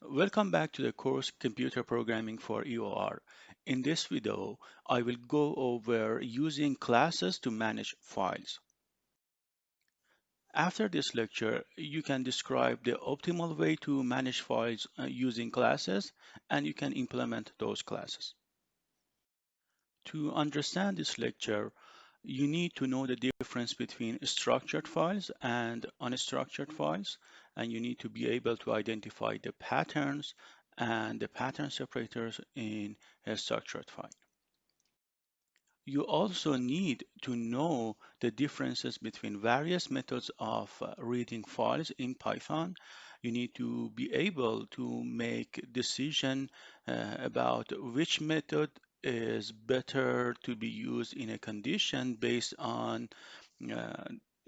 Welcome back to the course Computer Programming for EOR. In this video, I will go over using classes to manage files. After this lecture, you can describe the optimal way to manage files using classes, and you can implement those classes. To understand this lecture, you need to know the difference between structured files and unstructured files, and you need to be able to identify the patterns and the pattern separators in a structured file. You also need to know the differences between various methods of reading files in Python. You need to be able to make decision about which method is better to be used in a condition based on uh,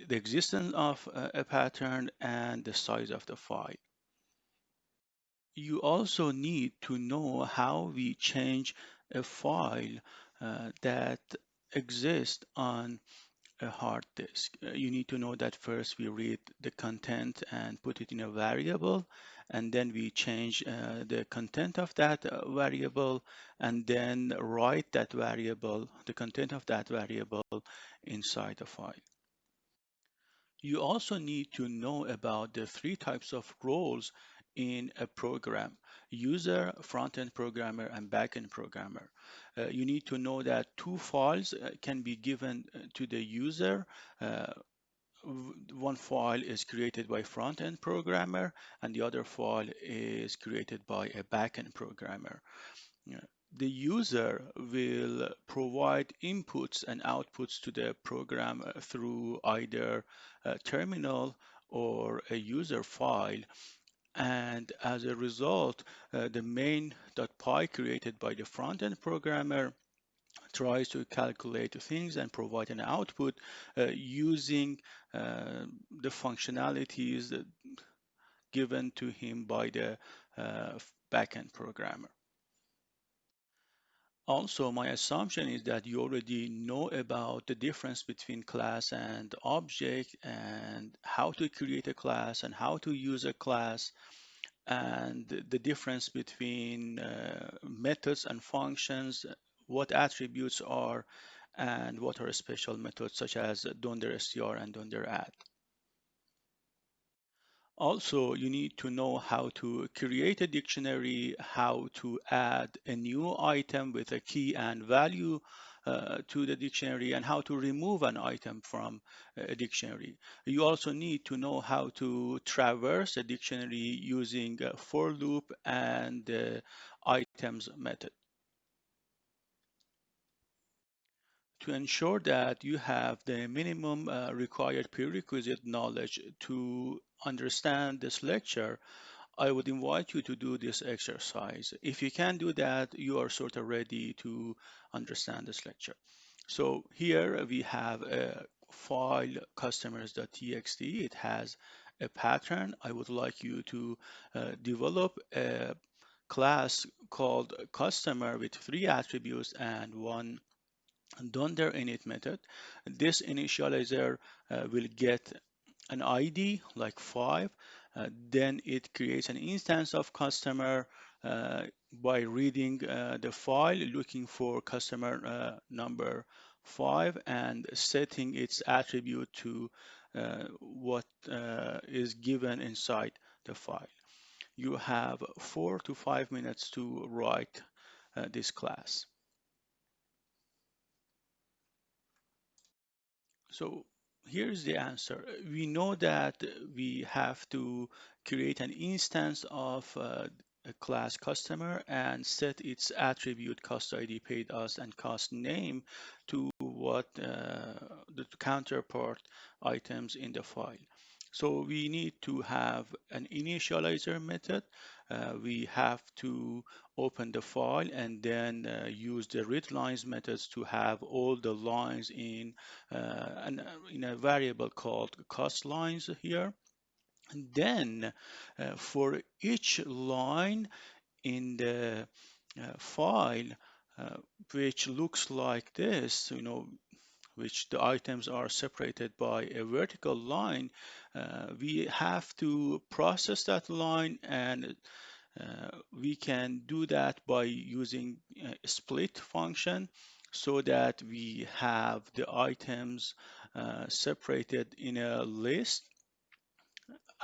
the existence of a pattern and the size of the file. You also need to know how we change a file that exists on a hard disk. You need to know that first we read the content and put it in a variable, and then we change the content of that variable, and then write that variable, the content of that variable inside the file. You also need to know about the three types of roles in a program: user, front-end programmer, and back-end programmer. You need to know that two files can be given to the user. Uh, One file is created by front-end programmer, and the other file is created by a back-end programmer. Yeah. The user will provide inputs and outputs to the program through either a terminal or a user file. And as a result, the main.py created by the front-end programmer tries to calculate things and provide an output using the functionalities given to him by the backend programmer. Also, my assumption is that you already know about the difference between class and object, and how to create a class and how to use a class, and the difference between methods and functions, what attributes are, and what are special methods such as $str and $add. Also, you need to know how to create a dictionary, how to add a new item with a key and value to the dictionary, and how to remove an item from a dictionary. You also need to know how to traverse a dictionary using a for loop and items method. To ensure that you have the minimum required prerequisite knowledge to understand this lecture, I would invite you to do this exercise. If you can do that, you are sort of ready to understand this lecture. So here we have a file customers.txt. It has a pattern. I would like you to develop a class called customer with three attributes and one init method. This initializer will get an ID like 5. Then it creates an instance of customer by reading the file, looking for customer number 5 and setting its attribute to what is given inside the file. You have 4 to 5 minutes to write this class. So here's the answer. We know that we have to create an instance of a class customer and set its attribute cost ID paid us and cost name to what the counterpart items in the file. So we need to have an initializer method. We have to open the file and then use the readlines methods to have all the lines in a variable called cost lines here. And then for each line in the file, uh, which looks like this, which the items are separated by a vertical line, we have to process that line and We can do that by using a split function so that we have the items separated in a list.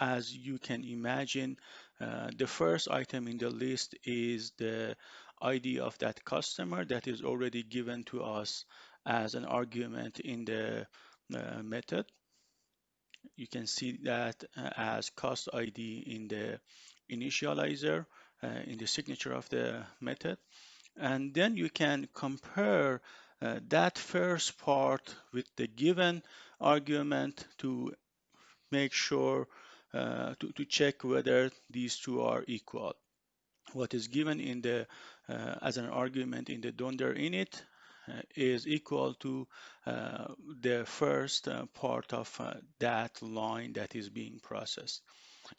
As you can imagine, the first item in the list is the ID of that customer that is already given to us as an argument in the method. You can see that as cost ID in the initializer, in the signature of the method. And then you can compare that first part with the given argument to make sure to check whether these two are equal. What is given in the as an argument in the donder init is equal to the first part of that line that is being processed.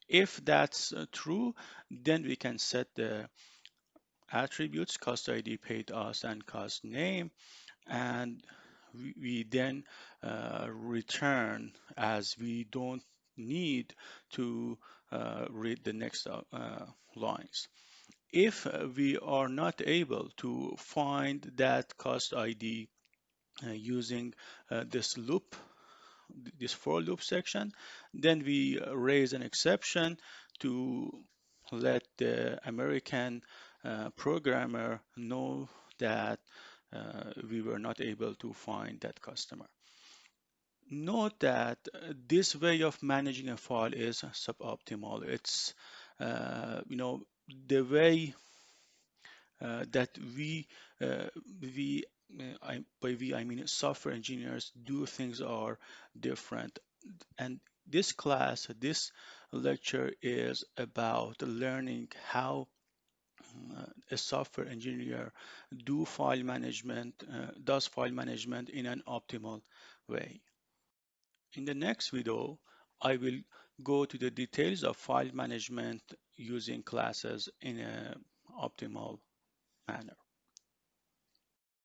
If that's true, then we can set the attributes cost ID, paid us, and cost name, and we then return, as we don't need to read the next lines. If we are not able to find that cost ID using this loop, this for loop section, then we raise an exception to let the American programmer know that we were not able to find that customer. Note that this way of managing a file is suboptimal. It's the way that uh, we by we I mean software engineers do things are different. And this class, this lecture is about learning how a software engineer does file management in an optimal way. In the next video, I will go to the details of file management using classes in an optimal manner.